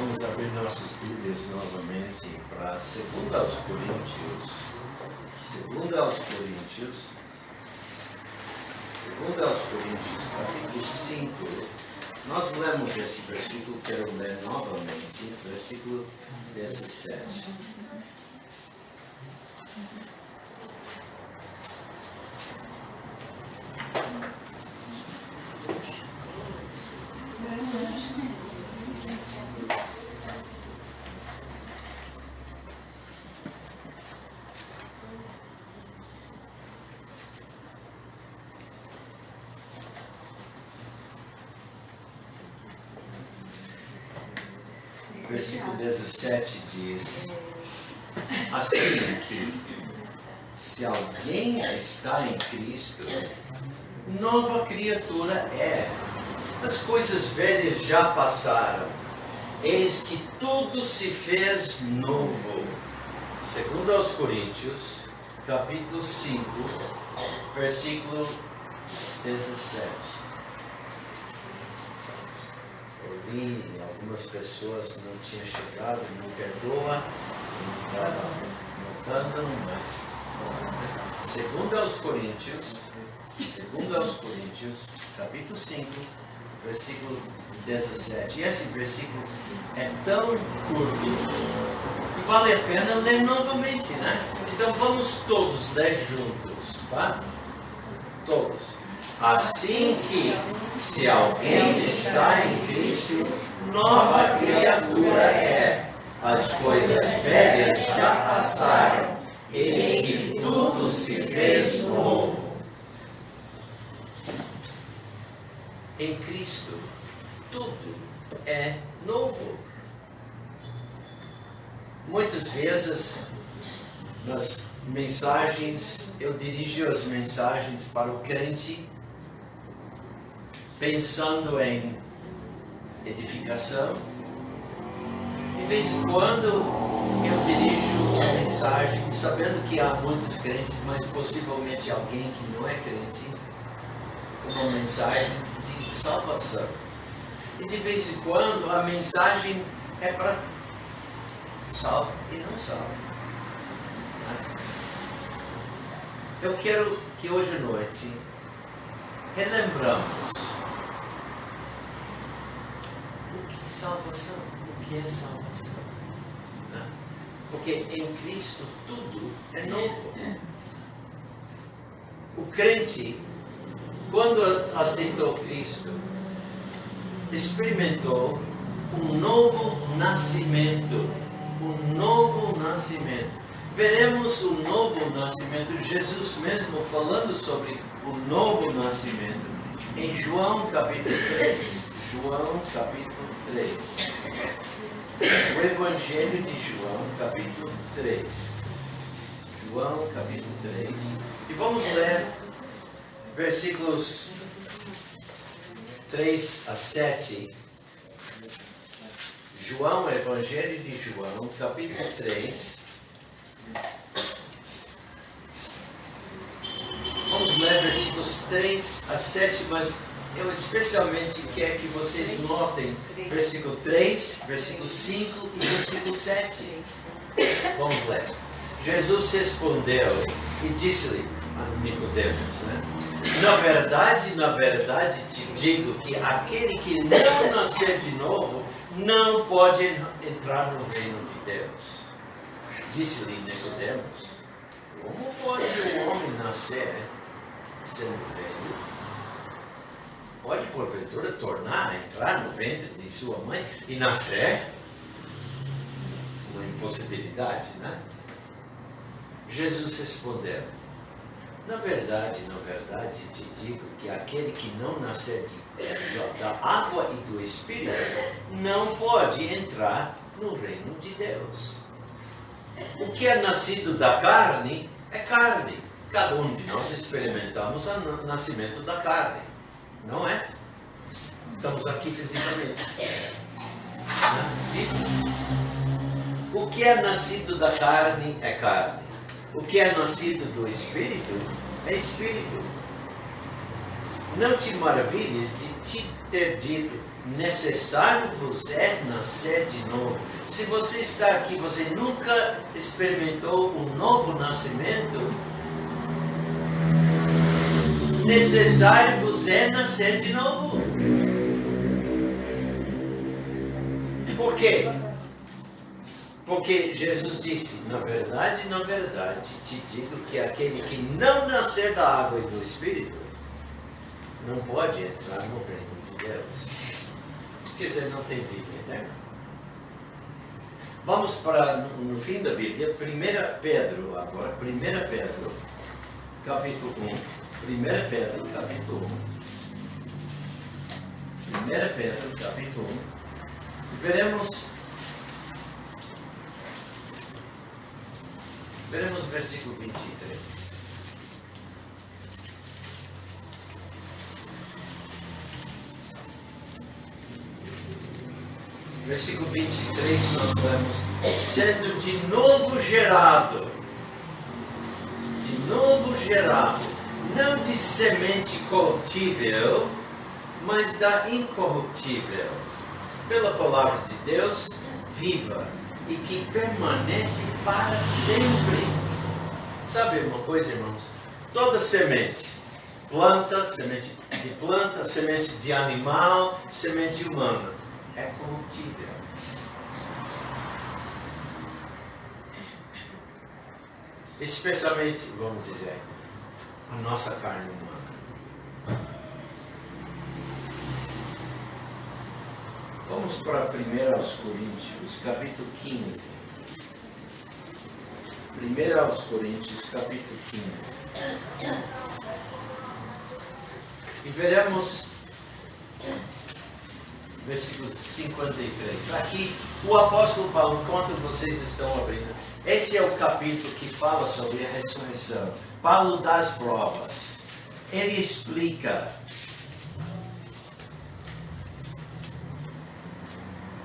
Vamos abrir nossas Bíblias novamente para 2 aos Coríntios. 2 aos Coríntios, capítulo 5. Nós lemos esse versículo, quero ler novamente, versículo 17. Versículo 17 diz assim: se alguém está em Cristo, nova criatura é. As coisas velhas já passaram, eis que tudo se fez novo. 2 aos Coríntios, capítulo 5, versículo 17. Ouvi, algumas pessoas não tinham chegado, me perdoa, não estava notando, mas 2 aos Coríntios, capítulo 5, versículo 17. E esse versículo é tão curto que vale a pena ler novamente, né? Então vamos todos ler juntos, tá? Todos. Assim que, se alguém está em Cristo, nova criatura é. As coisas velhas já passaram, eis que tudo se fez novo. Em Cristo, tudo é novo. Muitas vezes, nas mensagens, eu dirijo as mensagens para o crente, pensando em edificação. De vez em quando eu dirijo a mensagem sabendo que há muitos crentes, mas possivelmente alguém que não é crente, uma mensagem de salvação. E de vez em quando a mensagem é para salvo e não salvo. Eu quero que hoje à noite relembramos salvação, o que é salvação? Né? Porque em Cristo tudo é novo. O crente, quando aceitou Cristo, experimentou um novo nascimento. Um novo nascimento. Veremos o novo nascimento, Jesus mesmo falando sobre o novo nascimento, em João capítulo 3. João capítulo 3. O Evangelho de João capítulo 3. João capítulo 3. E vamos ler versículos 3 a 7. João, Evangelho de João capítulo 3. Vamos ler versículos 3 a 7, mas eu especialmente quero que vocês notem versículo 3, versículo 5 e versículo 7. Vamos ler. Jesus respondeu e disse-lhe a Nicodemos, né? Na verdade te digo que aquele que não nascer de novo não pode entrar no reino de Deus. Disse-lhe Nicodemos: como pode o homem nascer sendo velho? Pode, porventura, tornar a entrar no ventre de sua mãe e nascer? Uma impossibilidade, né? Jesus respondeu: na verdade te digo que aquele que não nascer da água e do Espírito não pode entrar no reino de Deus. O que é nascido da carne é carne. Cada um de nós experimentamos o nascimento da carne. Não é? Estamos aqui fisicamente. O que é nascido da carne é carne. O que é nascido do Espírito é Espírito. Não te maravilhes de te ter dito: necessário vos é nascer de novo. Se você está aqui, você nunca experimentou um novo nascimento, necessário vos é nascer de novo. Por quê? Porque Jesus disse, na verdade, te digo que aquele que não nascer da água e do Espírito, não pode entrar no reino de Deus. Quer dizer, não tem vida eterna. Vamos para, no fim da Bíblia, 1 Pedro, agora, 1 Pedro, capítulo 1. 1 Pedro, capítulo 1. 1 Pedro, capítulo 1. Veremos versículo 23. Versículo 23 nós lemos, sendo de novo gerado, não de semente corruptível, mas da incorruptível, pela palavra de Deus viva e que permanece para sempre. Sabe uma coisa, irmãos? Toda semente, semente de planta, semente de animal, semente humana, é corruptível. Especialmente, vamos dizer, a nossa carne humana. Vamos para 1 Coríntios, capítulo 15. 1 Coríntios, capítulo 15. E veremos versículo 53. Aqui o apóstolo Paulo, enquanto vocês estão abrindo, esse é o capítulo que fala sobre a ressurreição. Paulo dá as provas. Ele explica.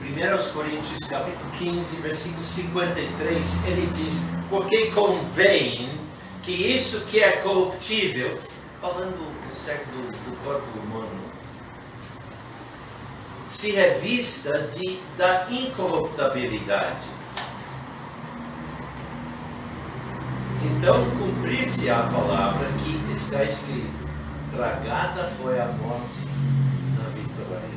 1 Coríntios capítulo 15, versículo 53, ele diz, porque convém que isso que é corruptível, falando do corpo humano, se revista da incorruptibilidade. Então, cumprir-se a palavra que está escrito, tragada foi a morte na vitória.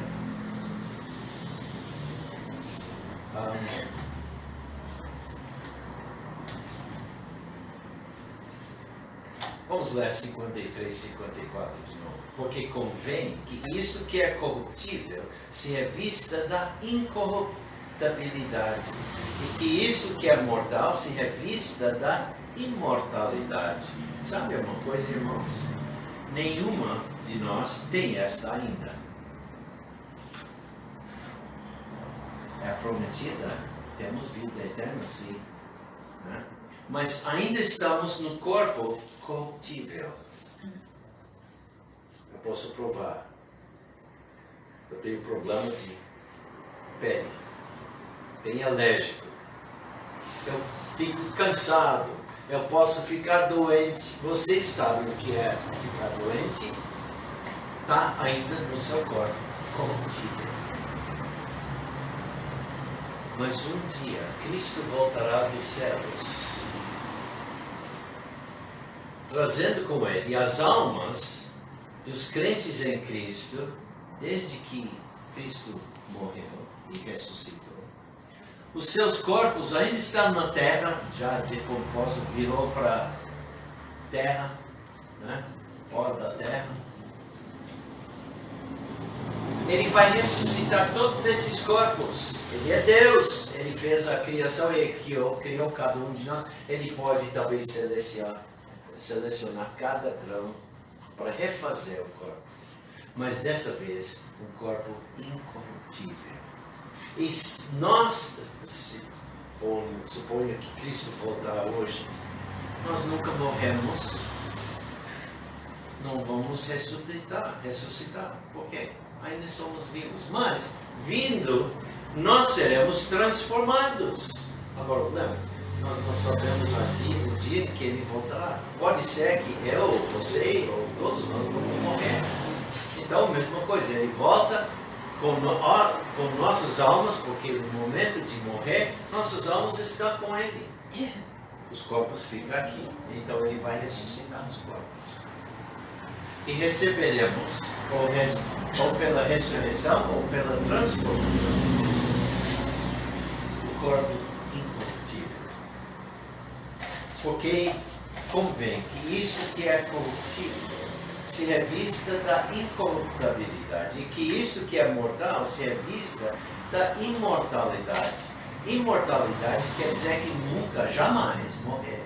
Vamos ler 53, 54 de novo. Porque convém que isto que é corruptível se revista da incorruptibilidade, e que isto que é mortal se revista da imortalidade. Sabe uma coisa, irmãos? Nenhuma de nós tem esta ainda. É a prometida, temos vida eterna, sim. Né? Mas ainda estamos no corpo corruptível. Eu posso provar. Eu tenho problema de pele. Tenho alérgico. Eu fico cansado. Eu posso ficar doente. Vocês sabem o que é ficar doente? Está ainda no seu corpo corruptível. Mas um dia, Cristo voltará dos céus, trazendo com ele as almas dos crentes em Cristo, desde que Cristo morreu e ressuscitou. Os seus corpos ainda estão na terra, já decompostos, virou para terra, né? Fora da terra. Ele vai ressuscitar todos esses corpos. Ele é Deus. Ele fez a criação e criou cada um de nós. Ele pode talvez selecionar cada grão para refazer o corpo. Mas dessa vez, um corpo incorruptível. E nós, suponha que Cristo voltar hoje, nós nunca morremos. Não vamos ressuscitar. Por quê? Ainda somos vivos, mas vindo, nós seremos transformados. Agora, lembra, nós não sabemos o dia que ele voltará. Pode ser que eu, você ou todos nós vamos morrer. Então, mesma coisa, ele volta com nossas almas, porque no momento de morrer, nossas almas estão com Ele. Os corpos ficam aqui. Então Ele vai ressuscitar os corpos. E receberemos, ou pela ressurreição, ou pela transformação, o corpo incorruptível. Porque convém que isso que é corruptível se revista da incorruptibilidade, e que isso que é mortal se revista da imortalidade. Imortalidade quer dizer que nunca, jamais morrer.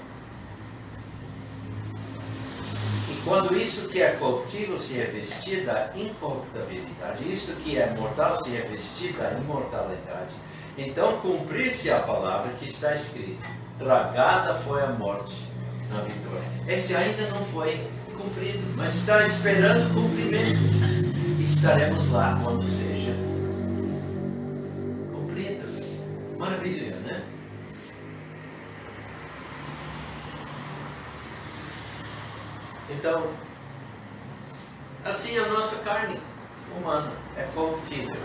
E quando isso que é corruptível se revestir da incorruptibilidade, isso que é mortal se revestir da imortalidade, então cumprir-se a palavra que está escrita: tragada foi a morte na vitória. Esse ainda não foi cumprido, mas está esperando cumprimento. Estaremos lá quando seja cumprido. Maravilha, né? Então, assim a nossa carne humana é corruptível.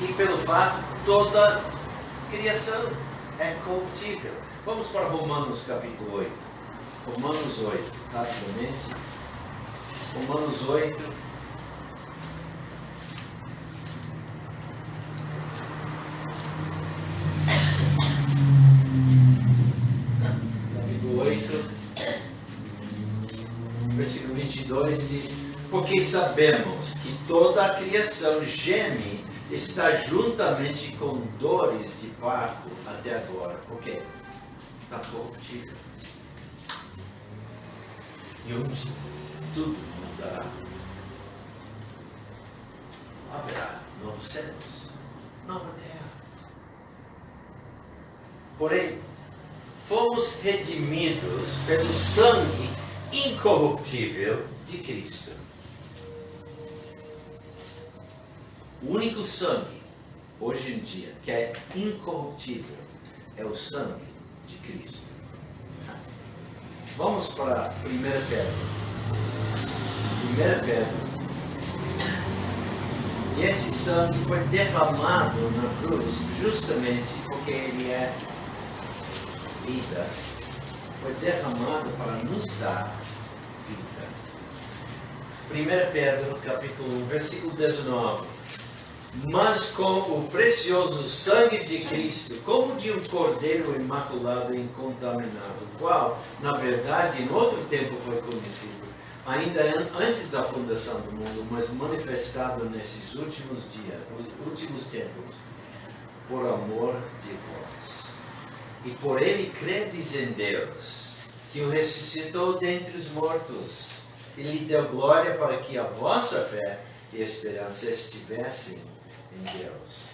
E pelo fato, toda criação é corruptível. Vamos para Romanos capítulo 8. Romanos 8, rapidamente. Romanos 8. Capítulo 8, versículo 22 diz: porque sabemos que toda a criação geme, está juntamente com dores de parto até agora. Por quê? Está corruptível. E onde tudo mudará, haverá novos céus, nova terra. Porém, fomos redimidos pelo sangue incorruptível de Cristo. O único sangue, hoje em dia, que é incorruptível, é o sangue de Cristo. Vamos para 1 Pedro. 1 Pedro. E esse sangue foi derramado na cruz justamente porque ele é vida. Foi derramado para nos dar vida. 1 Pedro, capítulo 1, versículo 19. Mas com o precioso sangue de Cristo, como de um cordeiro imaculado e incontaminado, o qual, na verdade, em outro tempo foi conhecido, ainda antes da fundação do mundo, mas manifestado nesses últimos dias, últimos tempos, por amor de vós. E por ele credes em Deus, que o ressuscitou dentre os mortos, e lhe deu glória para que a vossa fé e esperança estivessem em Deus.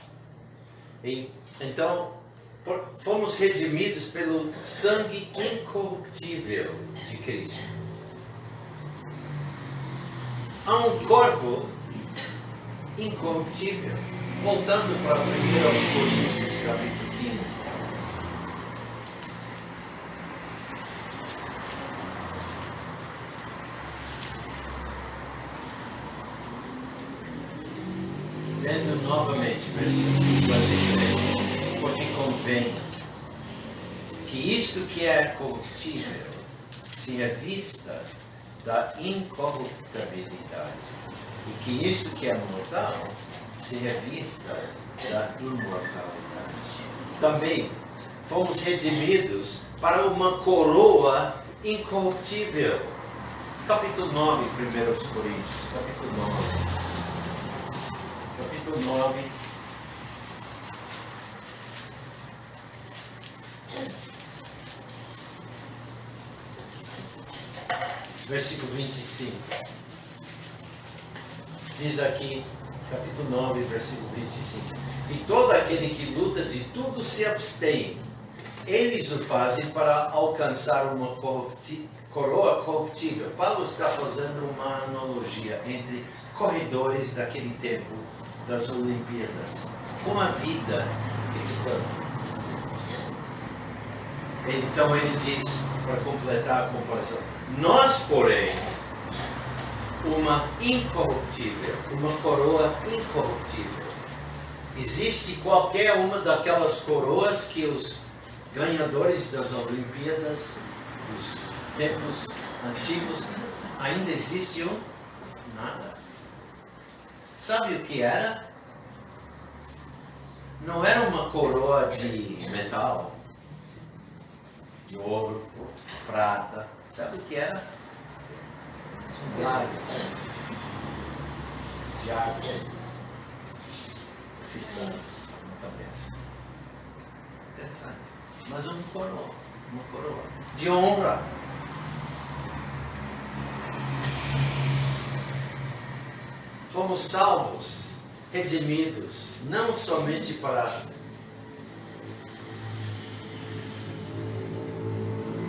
E, então, fomos redimidos pelo sangue incorruptível de Cristo. Há um corpo incorruptível. Voltando para 1 Coríntios, capítulo 15. Vendo novamente, versículo 53, porque convém que isto que é corruptível se revista da incorruptibilidade, e que isto que é mortal se revista da imortalidade. Também fomos redimidos para uma coroa incorruptível. Capítulo 9, 1 Coríntios, capítulo 9. Capítulo 9, versículo 25. Diz aqui, capítulo 9, versículo 25. E todo aquele que luta de tudo se abstém. Eles o fazem para alcançar uma coroa corruptível. Paulo está fazendo uma analogia entre corredores daquele tempo das Olimpíadas com a vida cristã. Então ele diz, para completar a comparação: nós, porém, uma incorruptível, uma coroa incorruptível. Existe qualquer uma daquelas coroas que os ganhadores das Olimpíadas, dos tempos antigos, ainda existe um? Nada. Sabe o que era? Não era uma coroa de metal, de ouro, prata. Sabe o que era? Um galho de água fixado na cabeça. Interessante. Mas uma coroa de honra. Fomos salvos, redimidos, não somente para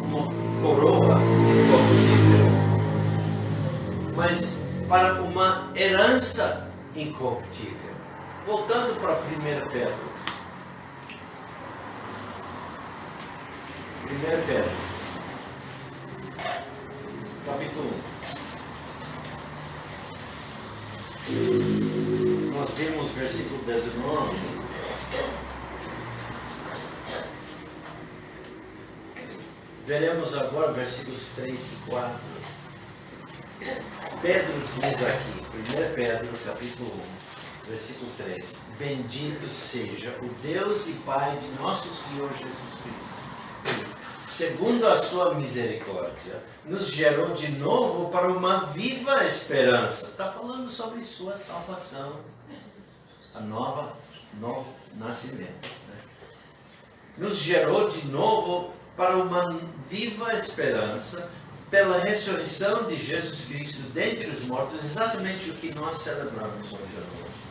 uma coroa incorruptível, mas para uma herança incorruptível. Voltando para 1 Pedro. 1 Pedro, capítulo 1. Nós vimos versículo 19. Veremos agora versículos 3 e 4. Pedro diz aqui, 1 Pedro, capítulo 1, versículo 3. Bendito seja o Deus e Pai de nosso Senhor Jesus Cristo. Segundo a sua misericórdia, nos gerou de novo para uma viva esperança. Está falando sobre sua salvação. A novo nascimento. Nos gerou de novo para uma viva esperança pela ressurreição de Jesus Cristo dentre os mortos, exatamente o que nós celebramos hoje à noite.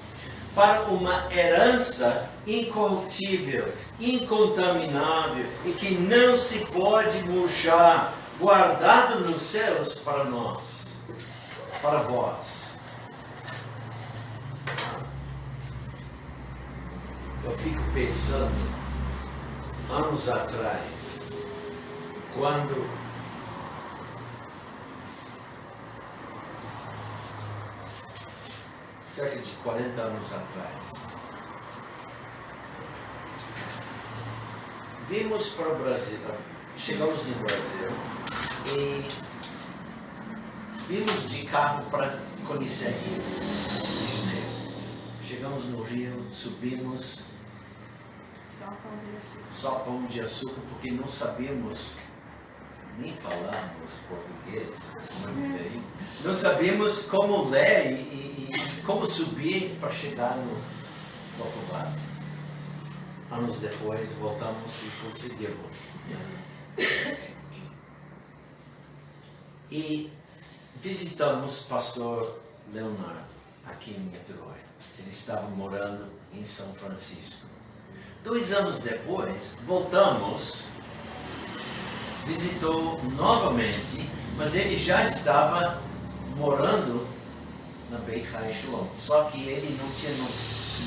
Para uma herança incorruptível, incontaminável e que não se pode murchar, guardado nos céus para nós, para vós. Eu fico pensando, anos atrás, quando cerca de 40 anos atrás, vimos para o Brasil, chegamos no Brasil e vimos de carro para conhecer Rio de Janeiro. Chegamos no Rio, subimos, só pão de açúcar, porque não sabíamos nem falarmos português, não sabíamos como ler e como subir para chegar no povoado. Anos depois voltamos e conseguimos. E visitamos pastor Leonardo aqui em Niterói. Ele estava morando em São Francisco. 2 anos depois voltamos, visitou novamente, mas ele já estava morando na Beit Chai Shalom. Só que ele não tinha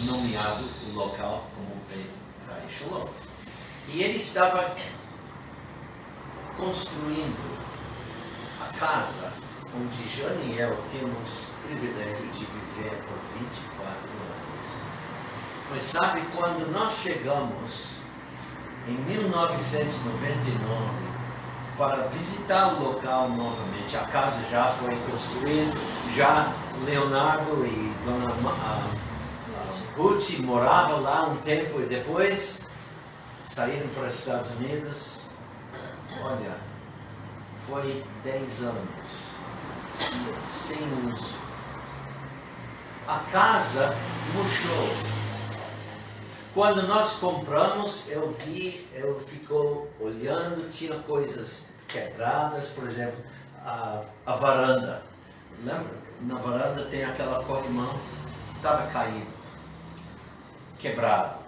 nomeado o local como Beit Chai Shalom. E ele estava construindo a casa onde Jane e eu temos o privilégio de viver por 24 anos. Mas sabe, quando nós chegamos em 1999 para visitar o local novamente, a casa já foi construída, já Leonardo e Dona Ruth moravam lá um tempo e depois saíram para os Estados Unidos. Olha, foi 10 anos sem uso. A casa murchou. Quando nós compramos, eu ficou olhando, tinha coisas quebradas, por exemplo, a varanda. Lembra? Na varanda tem aquela corrimão, estava caído, quebrado.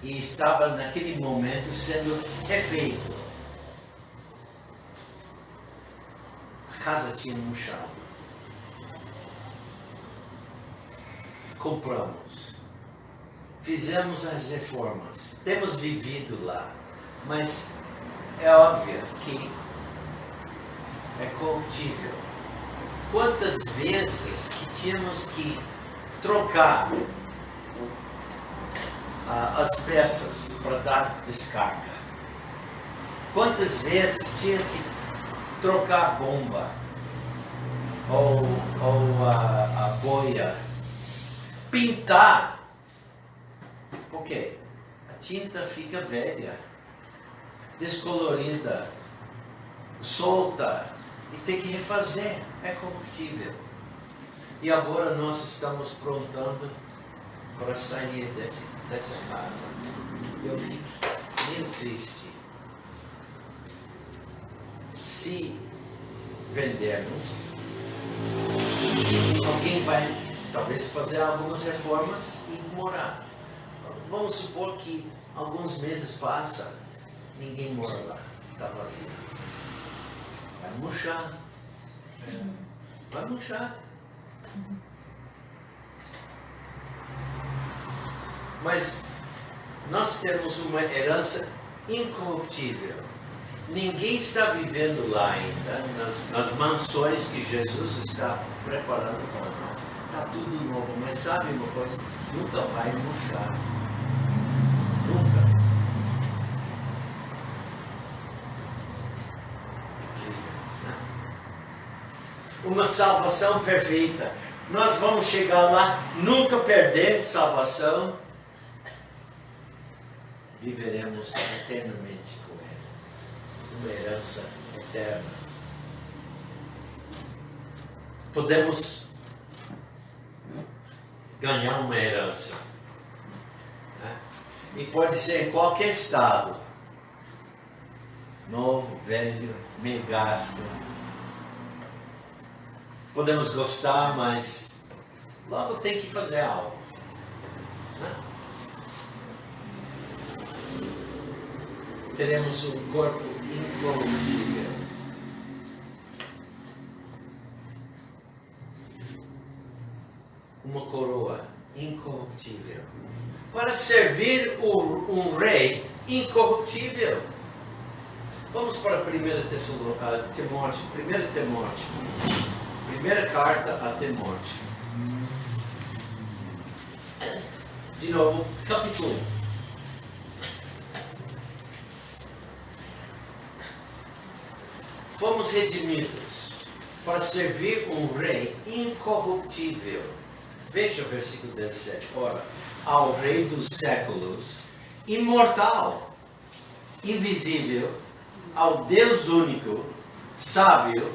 E estava naquele momento sendo refeito. A casa tinha murchado. Compramos. Fizemos as reformas, temos vivido lá, mas é óbvio que é corruptível. quantas vezes que tínhamos que trocar as peças para dar descarga. Quantas vezes tinha que trocar a bomba ou a boia. Pintar. Por quê? A tinta fica velha, descolorida, solta e tem que refazer. É corruptível. E agora nós estamos prontando para sair dessa casa. Eu fico meio triste. Se vendermos, alguém vai talvez fazer algumas reformas e morar. Vamos supor que alguns meses passam, ninguém mora lá, está vazio. Vai murchar. Vai murchar. Mas nós temos uma herança incorruptível. Ninguém está vivendo lá ainda, nas mansões que Jesus está preparando para nós. Está tudo novo, mas sabe uma coisa? Nunca vai murchar. Nunca. Uma salvação perfeita. Nós vamos chegar lá, nunca perder salvação. Viveremos eternamente com Ele. Uma herança eterna. Podemos ganhar uma herança. Né? E pode ser em qualquer estado. Novo, velho, meio gasto. Podemos gostar, mas logo tem que fazer algo. Né? Teremos um corpo incorruptível. Uma coroa incorruptível. Para servir um rei incorruptível. Vamos para 1 Timóteo. Primeira carta a Timóteo. De novo, capítulo 1. Fomos redimidos para servir um rei incorruptível. Veja o versículo 17. Ora, ao Rei dos séculos, imortal, invisível, ao Deus único, sábio,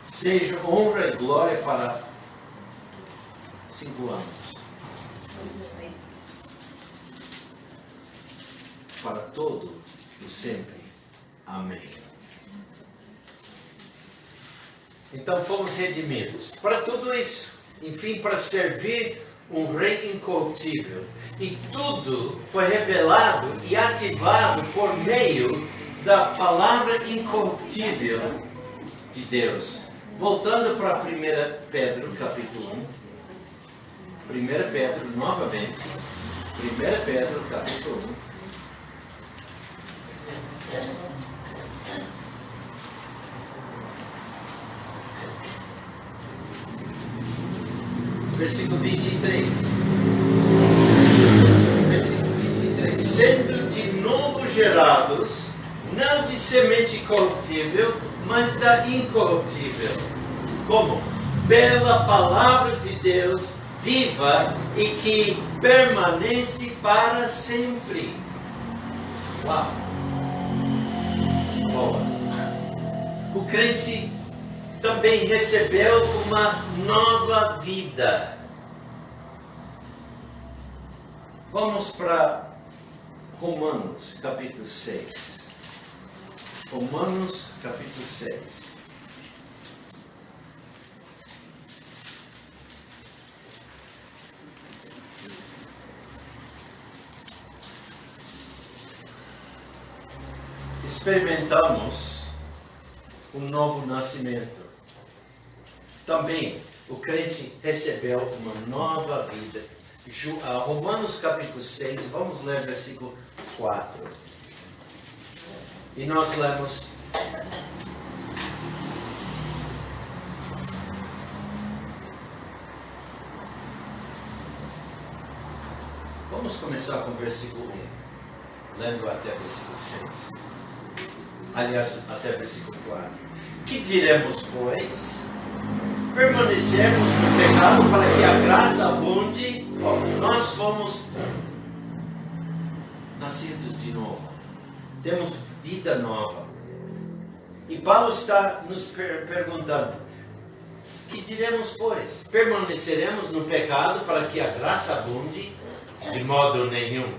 seja honra e glória para 5 anos. Para todo o sempre. Amém. Então fomos redimidos para tudo isso. Enfim, para servir um rei incorruptível. E tudo foi revelado e ativado por meio da palavra incorruptível de Deus. Voltando para 1 Pedro, capítulo 1. 1 Pedro, novamente. 1 Pedro, capítulo 1. Versículo 23. Versículo 23. Sendo de novo gerados, não de semente corruptível, mas da incorruptível. Como? Pela palavra de Deus viva e que permanece para sempre. Uau! Boa! O crente também recebeu uma nova vida. Vamos para Romanos, capítulo 6. Romanos, capítulo 6. Experimentamos um novo nascimento. Também o crente recebeu uma nova vida. Romanos capítulo 6, vamos ler versículo 4. E nós lemos: Vamos começar com o versículo 1, lendo até o versículo 6. Aliás, até o versículo 4. Que diremos, pois? Permanecermos no pecado para que a graça abunde? Nós fomos nascidos de novo. Temos vida nova. E Paulo está nos perguntando: que diremos, pois? Permaneceremos no pecado para que a graça abunde? De modo nenhum.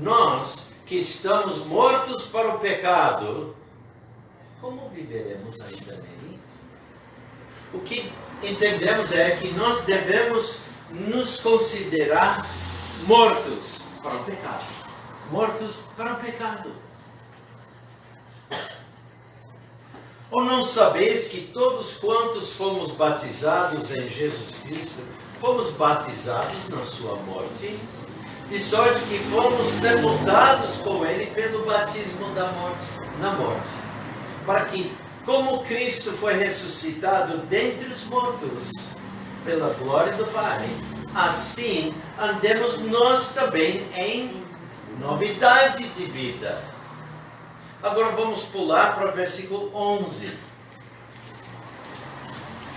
Nós que estamos mortos para o pecado, como viveremos ainda nele? O que entendemos é que nós devemos nos considerar mortos para o pecado. Mortos para o pecado. Ou não sabeis que todos quantos fomos batizados em Jesus Cristo, fomos batizados na sua morte? De sorte que fomos sepultados com Ele pelo batismo na morte. Para que, como Cristo foi ressuscitado dentre os mortos, pela glória do Pai, assim andemos nós também em novidade de vida. Agora vamos pular para o versículo 11.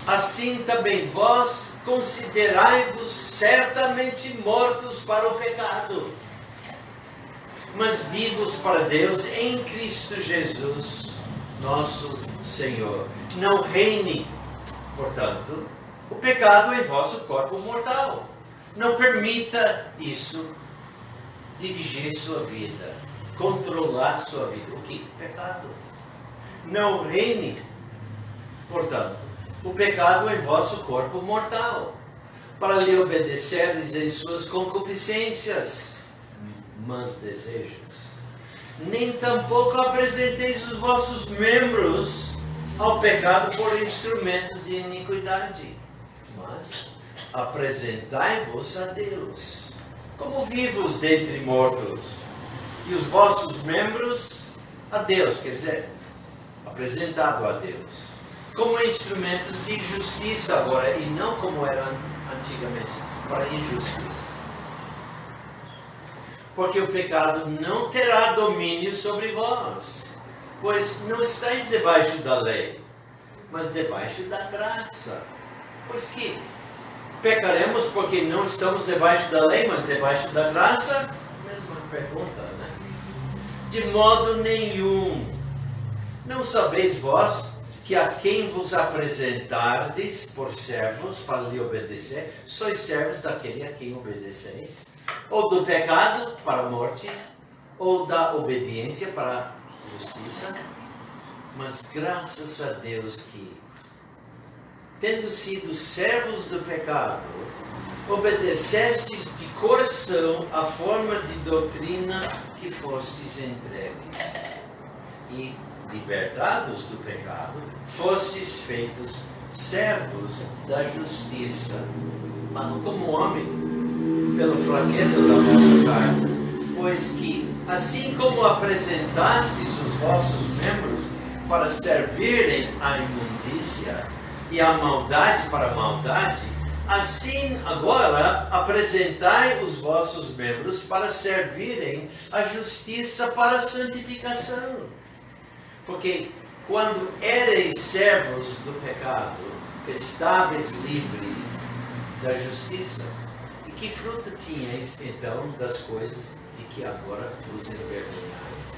Assim também vós considerai-vos certamente mortos para o pecado, mas vivos para Deus em Cristo Jesus, nosso Senhor. Não reine, portanto, o pecado em vosso corpo mortal. Não permita isso dirigir sua vida, controlar sua vida. O que? Pecado. Não reine, portanto, o pecado em vosso corpo mortal, para lhe obedecerdes em suas concupiscências, mas desejos. Nem tampouco apresenteis os vossos membros ao pecado por instrumentos de iniquidade, mas apresentai-vos a Deus, como vivos dentre mortos, e os vossos membros a Deus, quer dizer, apresentado a Deus, como instrumentos de justiça agora, e não como era antigamente, para injustiça. Porque o pecado não terá domínio sobre vós, pois não estáis debaixo da lei, mas debaixo da graça. Pois que pecaremos porque não estamos debaixo da lei, mas debaixo da graça? Mesma pergunta, né? De modo nenhum. Não sabeis vós que a quem vos apresentardes por servos para lhe obedecer, sois servos daquele a quem obedeceis? Ou do pecado para a morte, ou da obediência para a justiça? Mas graças a Deus que, tendo sido servos do pecado, obedecestes de coração a forma de doutrina que fostes entregues. E, libertados do pecado, fostes feitos servos da justiça. Falo como homem, pela fraqueza da vossa carne, pois que, assim como apresentastes os vossos membros para servirem à imundícia e à maldade para a maldade, assim agora apresentai os vossos membros para servirem à justiça para a santificação. Porque quando ereis servos do pecado, estáveis livres da justiça. E que fruto tinhais então das coisas de que agora vos envergonhais?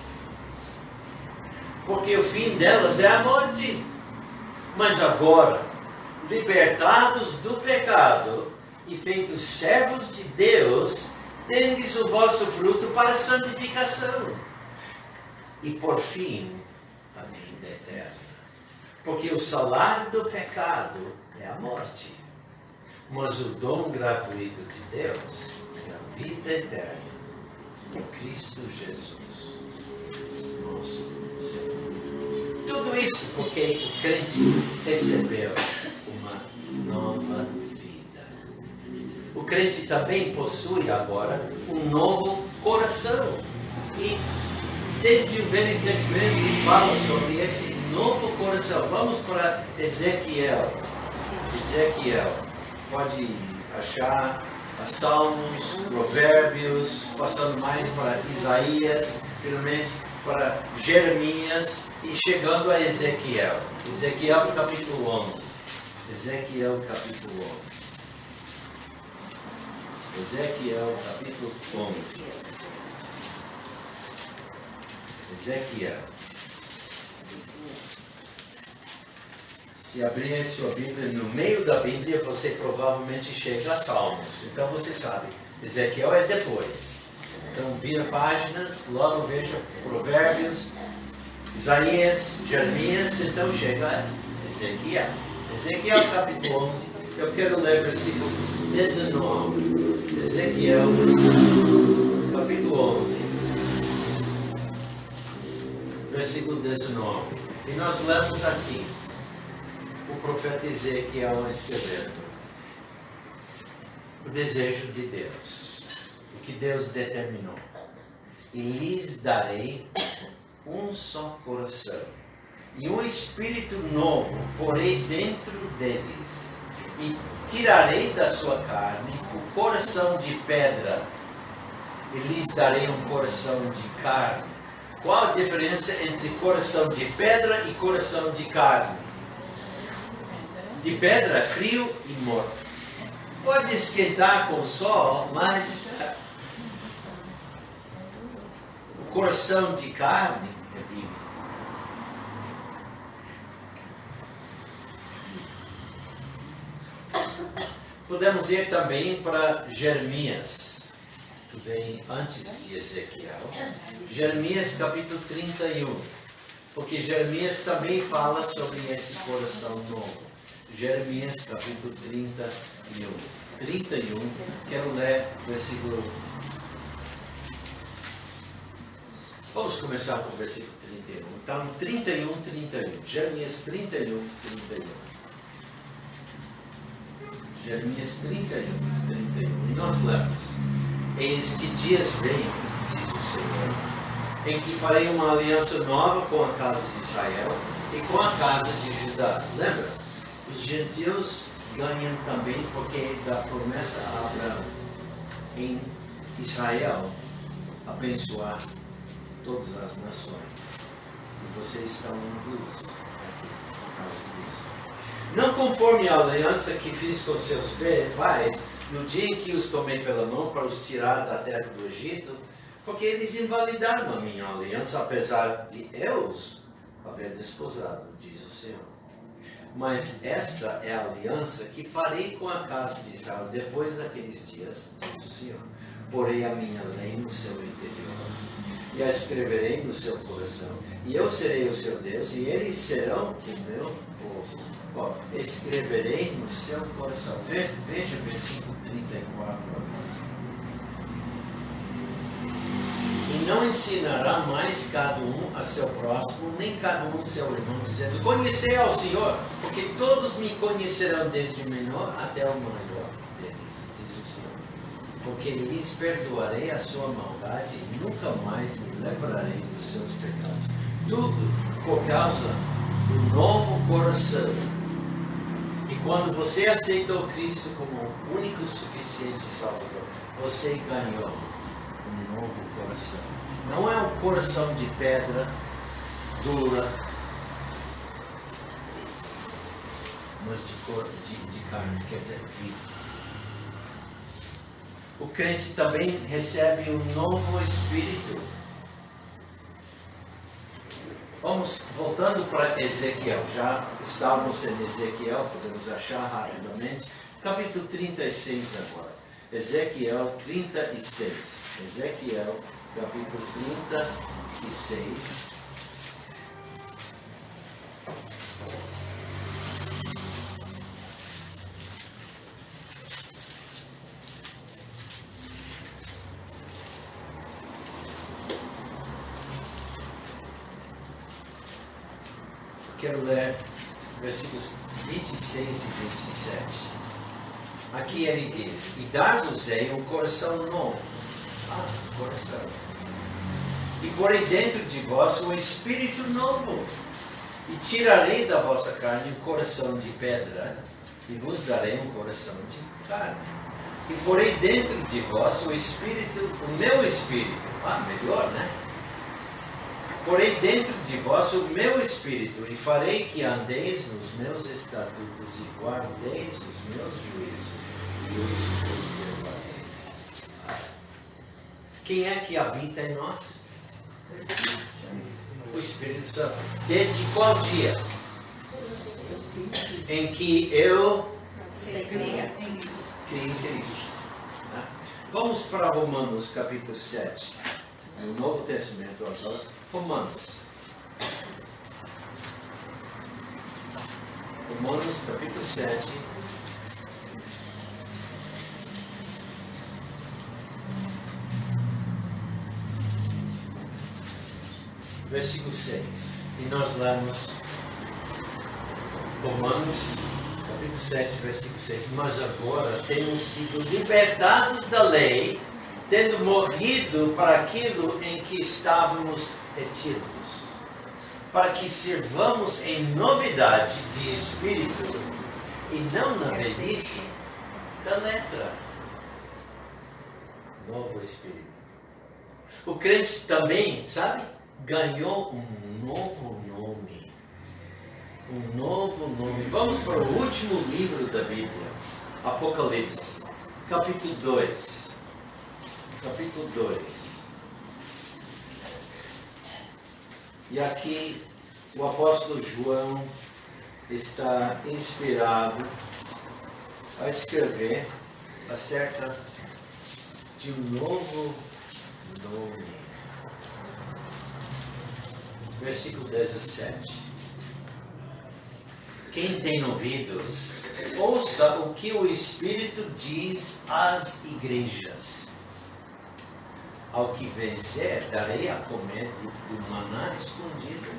Porque o fim delas é a morte. Mas agora, libertados do pecado e feitos servos de Deus, tendes o vosso fruto para a santificação. E por fim, a vida eterna. Porque o salário do pecado é a morte, mas o dom gratuito de Deus é a vida eterna em Cristo Jesus, nosso Senhor. Tudo isso porque o crente recebeu uma nova vida. O crente também possui agora um novo coração. E desde o Velho Testamento ele fala sobre esse novo coração. Vamos para Ezequiel. Ezequiel. Pode achar Salmos, Provérbios, passando mais para Isaías, finalmente para Jeremias e chegando a Ezequiel. Ezequiel capítulo 11. Ezequiel capítulo 11. Ezequiel capítulo 11. Ezequiel. Se abrir a sua Bíblia, no meio da Bíblia, você provavelmente chega a Salmos. Então você sabe, Ezequiel é depois. Então vira páginas, logo veja Provérbios, Isaías, Jeremias, então chega a Ezequiel. Ezequiel capítulo 11, eu quero ler versículo 19. Ezequiel capítulo 11, versículo 19. E nós lemos aqui o profeta Ezequiel escrevendo o desejo de Deus, o que Deus determinou. E lhes darei um só coração, e um espírito novo porei dentro deles, e tirarei da sua carne o coração de pedra, e lhes darei um coração de carne. Qual a diferença entre coração de pedra e coração de carne? De pedra, frio e morto. Pode esquentar com o sol, mas o coração de carne é vivo. Podemos ir também para Jeremias, que vem antes de Ezequiel. Jeremias capítulo 31, porque Jeremias também fala sobre esse coração novo. Jeremias capítulo 31. Quero ler versículo. Vamos começar com o versículo 31. Então, 31. Jeremias 31. Jeremias 31. E nós lemos: Eis que dias vêm, diz o Senhor, em que farei uma aliança nova com a casa de Israel e com a casa de Judá. Lembra? Os gentios ganham também porque da promessa a Abraão em Israel abençoar todas as nações. E vocês estão inclusos por causa disso. Não conforme a aliança que fiz com seus pais, no dia em que os tomei pela mão para os tirar da terra do Egito, porque eles invalidaram a minha aliança, apesar de eu os haver desposado, diz o Senhor. Mas esta é a aliança que farei com a casa de Israel depois daqueles dias, diz o Senhor. Porei a minha lei no seu interior, e a escreverei no seu coração, e eu serei o seu Deus, e eles serão o meu povo. Bom, escreverei no seu coração. Veja versículo 34. E não ensinará mais cada um a seu próximo, nem cada um seu irmão, dizendo: conhecei ao Senhor, porque todos me conhecerão desde o menor até o maior deles, diz o Senhor. Porque lhes perdoarei a sua maldade e nunca mais me lembrarei dos seus pecados. Tudo por causa do novo coração. E quando você aceitou Cristo como o único suficiente Salvador, você ganhou um novo coração. Não é um coração de pedra dura, mas de carne, quer dizer, vivo. O crente também recebe um novo espírito. Vamos voltando para Ezequiel. Já estávamos em Ezequiel, podemos achar rapidamente. Capítulo 36 agora. Ezequiel 36. Ezequiel, capítulo 36. Quero ler versículos 26 e 27. Aqui ele diz: e dar-vos-ei um coração novo. Coração. E porei dentro de vós um espírito novo. E tirarei da vossa carne um coração de pedra, e vos darei um coração de carne. E porei dentro de vós o Espírito, o meu Espírito. Melhor, né? Porei dentro de vós o meu Espírito, e farei que andeis nos meus estatutos e guardeis os meus juízos e os observareis. Quem é que habita em nós? O Espírito Santo. Desde qual dia? Em que eu criei em Cristo. Vamos para Romanos capítulo 7. No Novo Testamento agora. Romanos capítulo 7. Versículo 6. E nós lemos Romanos capítulo 7, versículo 6. Mas agora temos sido libertados da lei, tendo morrido para aquilo em que estávamos retidos, para que sirvamos em novidade de espírito e não na velhice da letra. Novo espírito. O crente também, sabe, ganhou um novo nome. Um novo nome. Vamos para o último livro da Bíblia, Apocalipse, capítulo 2. Capítulo 2. E aqui o apóstolo João está inspirado a escrever acerca de um novo nome. Versículo 17. Quem tem ouvidos, ouça o que o Espírito diz às igrejas. Ao que vencer, darei a comer do maná escondido.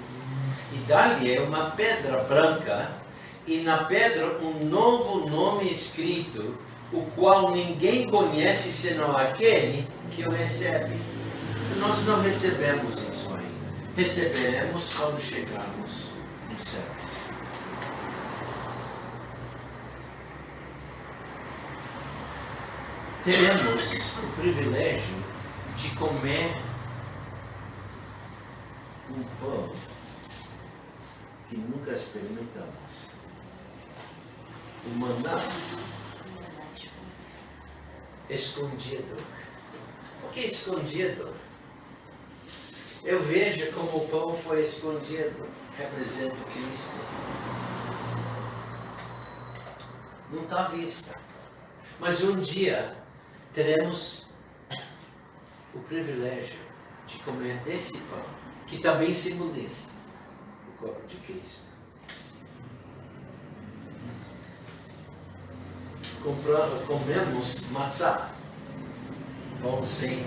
E dar-lhe uma pedra branca, e na pedra um novo nome escrito, o qual ninguém conhece senão aquele que o recebe. Nós não recebemos isso ainda. Receberemos quando chegarmos nos céus. Teremos o privilégio de comer um pão que nunca experimentamos. O maná escondido. Por que escondido? Eu vejo como o pão foi escondido. Representa Cristo. Não está à vista. Mas um dia teremos o privilégio de comer desse pão, que também simboliza o corpo de Cristo. Comemos matzá, pão sem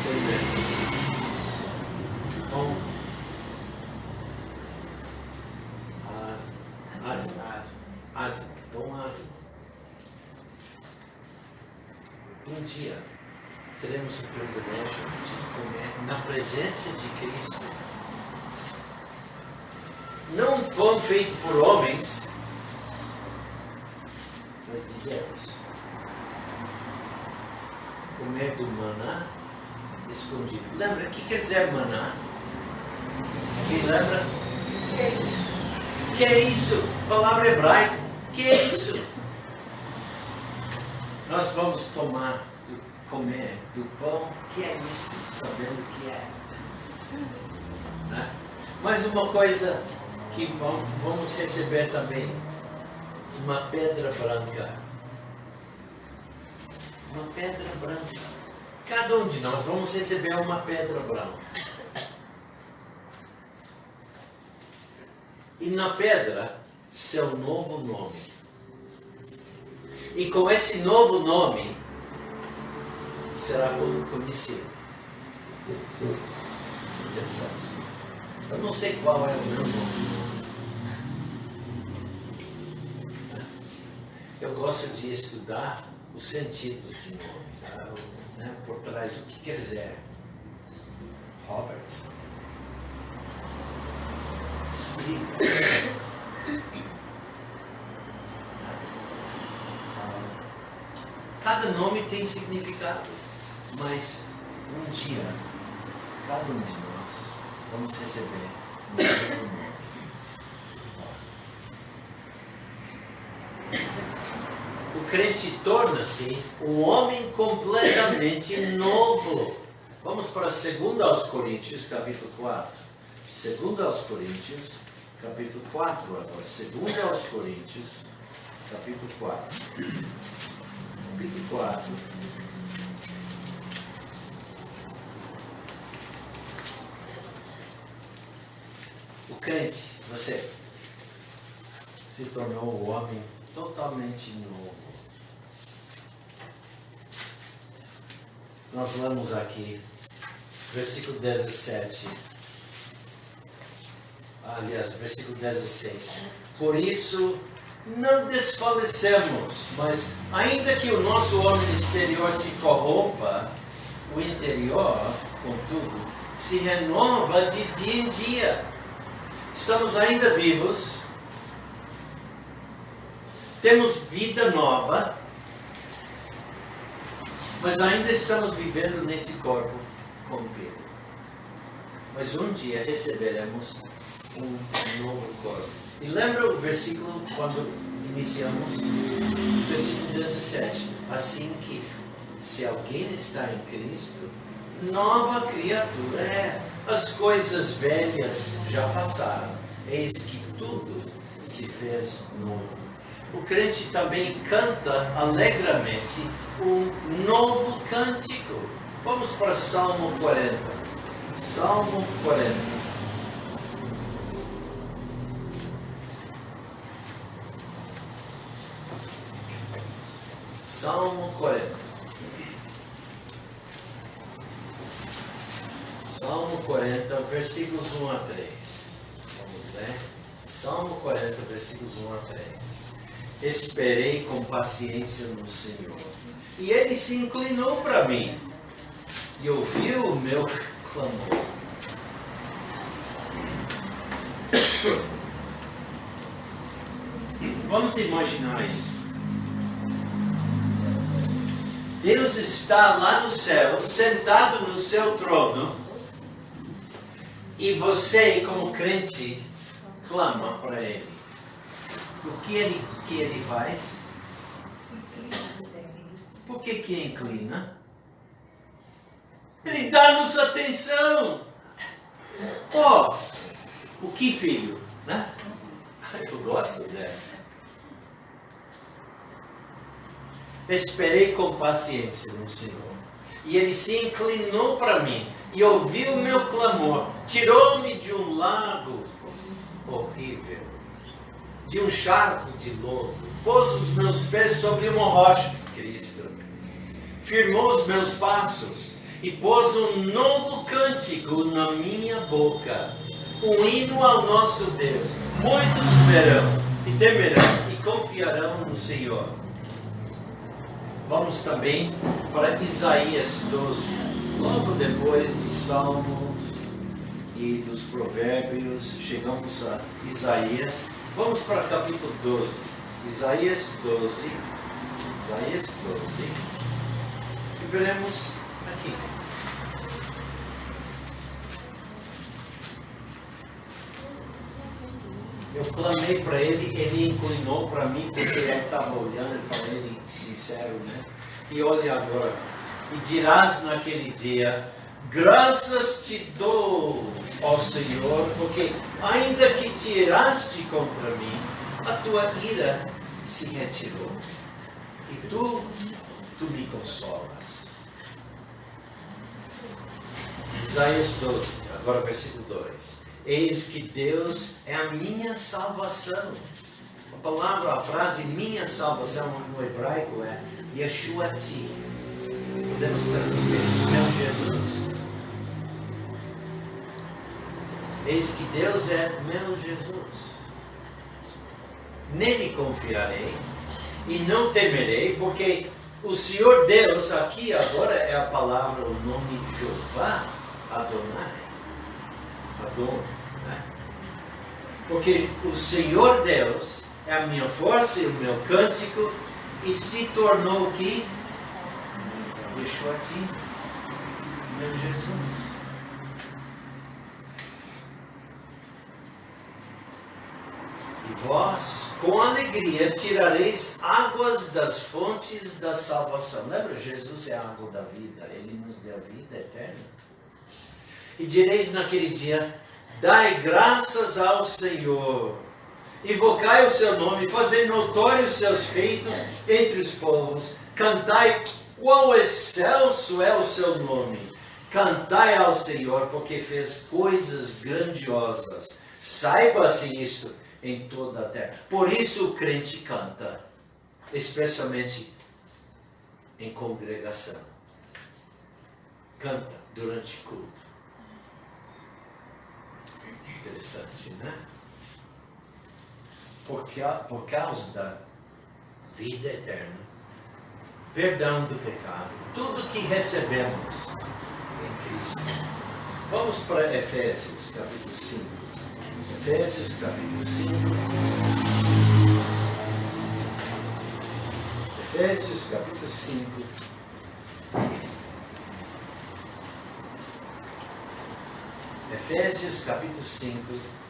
fermento, pão ázimo, pão ázimo. Um dia teremos o privilégio de comer na presença de Cristo. Não um pão feito por homens, mas de Deus. Comer do maná escondido. Lembra, o que quer dizer maná? Quem lembra? Que é isso? Palavra hebraica. Que é isso? Nós vamos comer do pão, que é isso, sabendo que é. Né? Mas uma coisa que vamos receber também, uma pedra branca. Uma pedra branca. Cada um de nós vamos receber uma pedra branca. E na pedra, seu novo nome. E com esse novo nome, será conhecido. Interessante. Eu não sei qual é o meu nome. Eu gosto de estudar os sentidos de nomes, né? Por trás do que quer dizer. Robert. tem significado. Mas um dia, cada um de nós vamos receber um novo nome. O crente torna-se um homem completamente novo. Vamos para 2 aos Coríntios, capítulo 4. 2 aos Coríntios, capítulo 4 agora. 2 aos Coríntios, capítulo 4. Capítulo 4. O crente, você se tornou um homem totalmente novo. Nós lemos aqui, versículo 17. Aliás, versículo 16. Por isso, não desfalecemos, mas ainda que o nosso homem exterior se corrompa, o interior, contudo, se renova de dia em dia. Estamos ainda vivos, temos vida nova, mas ainda estamos vivendo nesse corpo corrompido. Mas um dia receberemos um novo corpo. E lembra o versículo quando iniciamos? Versículo 17. Assim que, se alguém está em Cristo, nova criatura é. As coisas velhas já passaram. Eis que tudo se fez novo. O crente também canta alegremente um novo cântico. Vamos para Salmo 40. Salmo 40. Salmo 40. Salmo 40, versículos 1 a 3. Vamos ler. Salmo 40, versículos 1 a 3. Esperei com paciência no Senhor, e Ele se inclinou para mim, e ouviu o meu clamor. Vamos imaginar isso. Deus está lá no céu, sentado no seu trono, e você, como crente, clama para Ele. O que ele faz? Por que inclina? Ele dá-nos atenção. Oh, o que filho? Né? Eu gosto dessa. Esperei com paciência no Senhor, e Ele se inclinou para mim, e ouviu o meu clamor, tirou-me de um lago horrível, de um charco de lodo, pôs os meus pés sobre uma rocha, Cristo, firmou os meus passos, e pôs um novo cântico na minha boca, um hino ao nosso Deus. Muitos verão, e temerão, e confiarão no Senhor. Vamos também para Isaías 12, logo depois de Salmos e dos Provérbios, chegamos a Isaías. Vamos para capítulo 12, Isaías 12, e veremos aqui. Eu clamei para Ele, Ele inclinou para mim, porque eu estava olhando para Ele, sincero, né? E olha agora, e dirás naquele dia, graças te dou, ó Senhor, porque ainda que tiraste contra mim, a tua ira se retirou, e tu me consolas. Isaías 12, agora versículo 2. Eis que Deus é a minha salvação. A palavra, a frase minha salvação no hebraico é Yeshuati. Podemos traduzir meu Jesus. Eis que Deus é meu Jesus. Nele confiarei e não temerei, porque o Senhor Deus, aqui agora é a palavra, o nome Jeová, Adonai. Né? Porque o Senhor Deus é a minha força e o meu cântico, e se tornou o que? Yeshua Ti, meu Jesus. E vós, com alegria, tirareis águas das fontes da salvação. Lembra? Jesus é a água da vida. Ele nos deu vida eterna. E direis naquele dia: dai graças ao Senhor. Invocai o seu nome, fazei notórios os seus feitos entre os povos. Cantai quão excelso é o seu nome. Cantai ao Senhor, porque fez coisas grandiosas. Saiba-se isto em toda a terra. Por isso o crente canta, especialmente em congregação. Canta durante o culto. Interessante, né? Por causa da vida eterna, perdão do pecado, tudo que recebemos em Cristo. Vamos para Efésios, capítulo 5. Efésios, capítulo 5. Efésios, capítulo 5. Efésios, capítulo 5.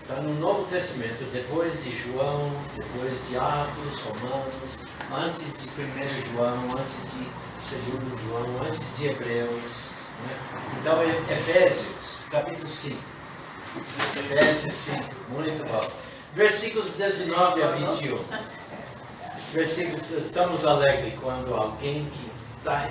Está no Novo Testamento, depois de João, depois de Atos, Romanos, antes de 1 João, antes de 2 João, antes de Hebreus. Né? Então, Efésios, capítulo 5. Efésios 5, muito bom. Versículos 19 a 21. Estamos alegres quando alguém que está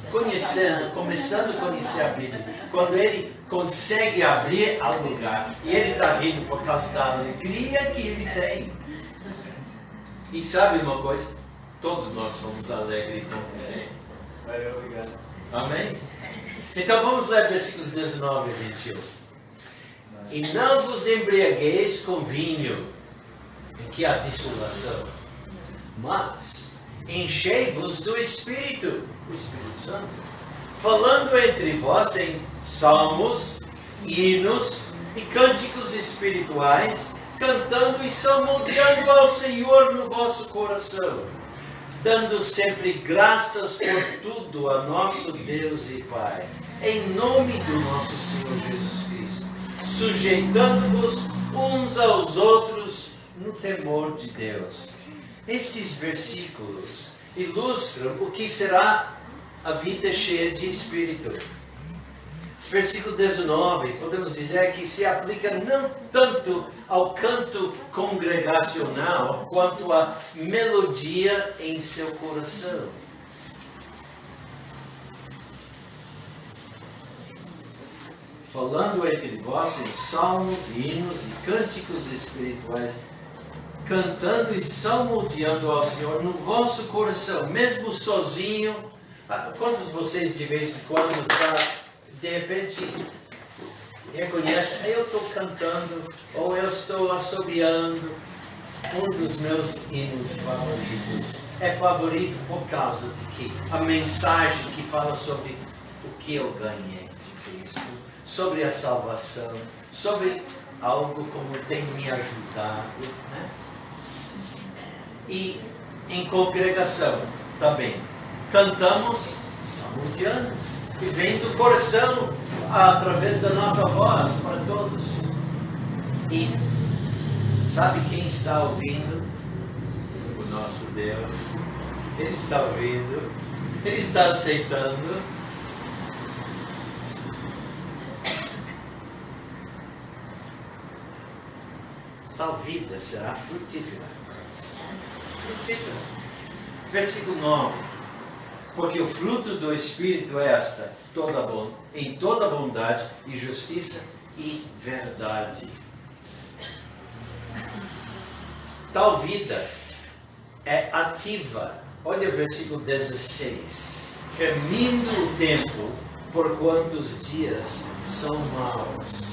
começando a conhecer a Bíblia, quando ele consegue abrir ao lugar, e ele está rindo por causa da alegria que ele tem. E sabe uma coisa? Todos nós somos alegres com você. Obrigado. Amém? Então vamos ler versículos 19 a 21. E não vos embriagueis com vinho, em que há dissolução, mas enchei-vos do Espírito, o Espírito Santo, falando entre vós em salmos, hinos e cânticos espirituais, cantando e salmodiando ao Senhor no vosso coração, dando sempre graças por tudo a nosso Deus e Pai, em nome do nosso Senhor Jesus Cristo, sujeitando-vos uns aos outros no temor de Deus. Estes versículos ilustram o que será a vida cheia de Espírito. Versículo 19, podemos dizer que se aplica não tanto ao canto congregacional, quanto à melodia em seu coração. Falando entre vós em salmos, hinos e cânticos espirituais, cantando e salmodiando ao Senhor no vosso coração, mesmo sozinho. Quantos de vocês de vez em quando de repente reconhecem, eu estou cantando ou eu estou assobiando? Um dos meus hinos favoritos é favorito por causa de que a mensagem que fala sobre o que eu ganhei de Cristo, sobre a salvação, sobre algo como tem me ajudado, né? E em congregação também cantamos salmodiando e vem do coração através da nossa voz para todos. E sabe quem está ouvindo? O nosso Deus. Ele está ouvindo, Ele está aceitando. Tal vida será frutífera. Versículo 9. Porque o fruto do Espírito é em toda bondade e justiça e verdade. Tal vida é ativa. Olha o versículo 16. Remindo o tempo, porquanto os dias são maus.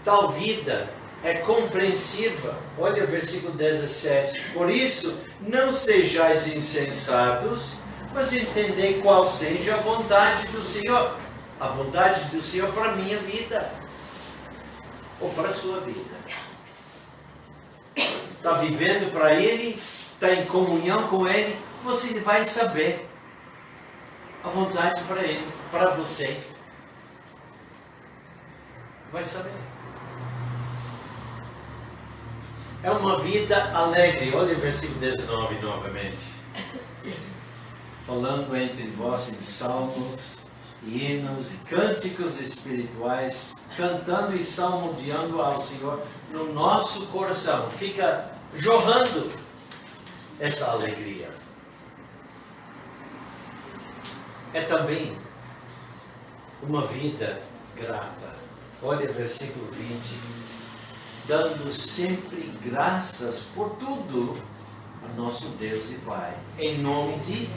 Tal vida é compreensiva. Olha o versículo 17. Por isso, não sejais insensatos, mas entendei qual seja a vontade do Senhor. A vontade do Senhor para a minha vida. Ou para a sua vida. Está vivendo para Ele? Está em comunhão com Ele? você vai saber a vontade para ele, para você. Vai saber. É uma vida alegre. Olha o versículo 19 novamente. Falando entre vós em salmos, hinos e cânticos espirituais, cantando e salmodiando ao Senhor no nosso coração. Fica jorrando essa alegria. É também uma vida grata. Olha versículo 20. Dando sempre graças por tudo a nosso Deus e Pai, em nome de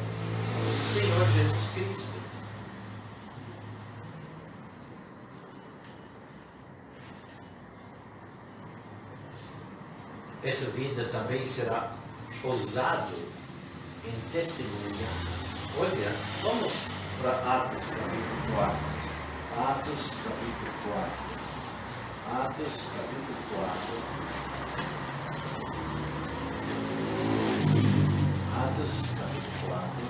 nosso Senhor Jesus Cristo. Essa vida também será usado em testemunha. Olha, vamos para Atos capítulo 4. Atos capítulo 4. Atos capítulo 4. Atos capítulo 4.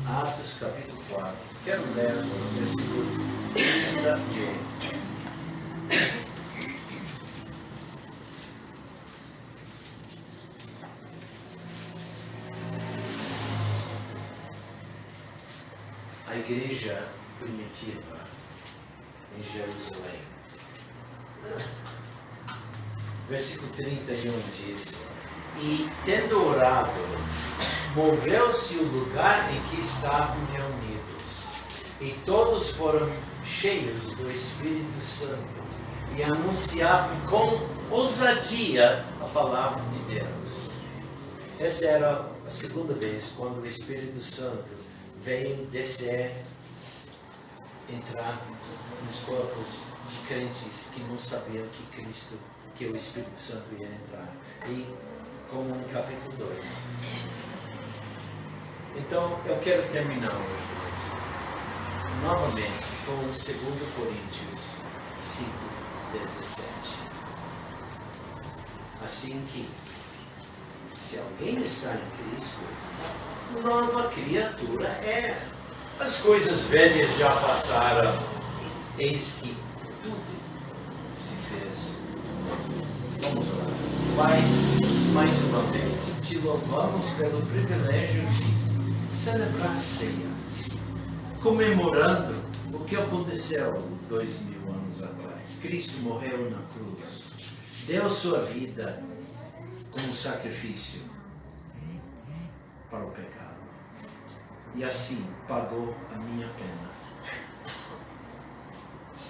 Atos capítulo 4. Quero ler o versículo 31. A igreja primitiva em Jerusalém. Versículo 31 diz: E tendo orado, moveu-se o lugar em que estavam reunidos, e todos foram cheios do Espírito Santo, e anunciavam com ousadia a palavra de Deus. Essa era a segunda vez quando o Espírito Santo veio descer, entrar nos corpos de crentes que não sabiam que o Espírito Santo ia entrar. E como no capítulo 2. Então, eu quero terminar hoje novamente com 2 Coríntios 5:17. Assim que, se alguém está em Cristo, nova criatura é. As coisas velhas já passaram, eis que tudo se fez. Vamos orar. Pai, mais uma vez, te louvamos pelo privilégio de celebrar a ceia, comemorando o que aconteceu 2000 anos atrás. Cristo morreu na cruz, deu sua vida como sacrifício para o pecado. E assim pagou a minha pena.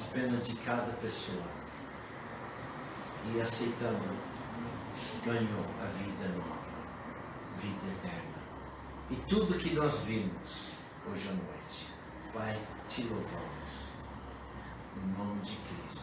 A pena de cada pessoa. E aceitando, ganhou a vida nova. Vida eterna. E tudo que nós vimos hoje à noite. Pai, te louvamos. Em nome de Cristo.